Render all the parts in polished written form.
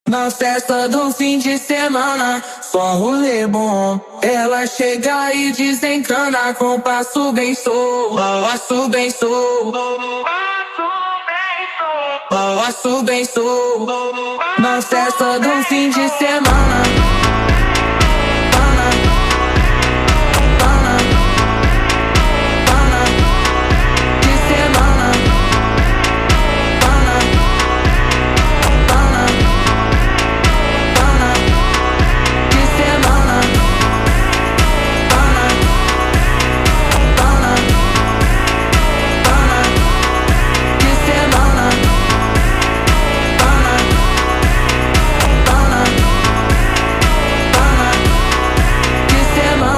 Na festa do fim de semana, só um rolê bom. Ela chega e desencana com passo bem sou, passo bem sou, passo bem sou. Na festa do fim de semana, de semana, de semana, de semana, de semana.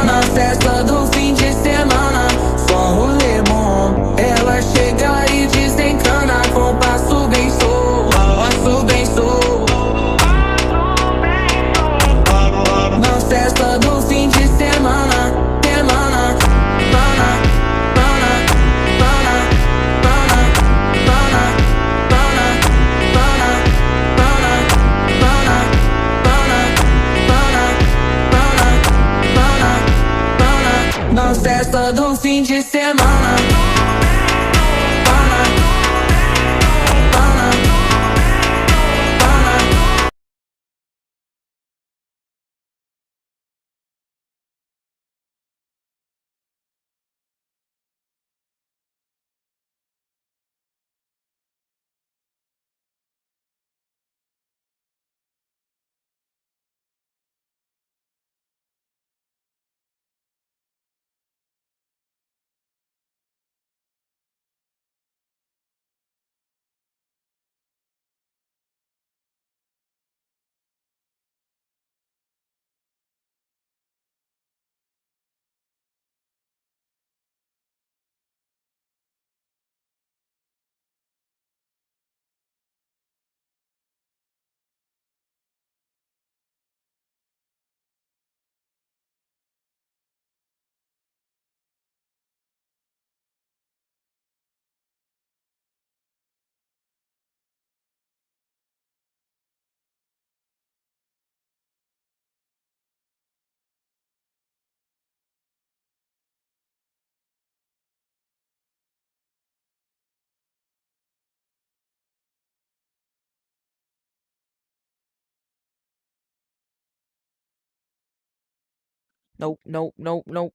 Na festa do fim de semana, só um rolê bom. Ela chega e desencana com passo bem sou, passo bem sou. Na festa do fim de semana, semana, pana, pana, pana, pana, pana, pana, pana, pana, pana, pana, pana, pana, pana. Na festa do fim de semana, pana, pana, pana. Nope, nope, nope, nope.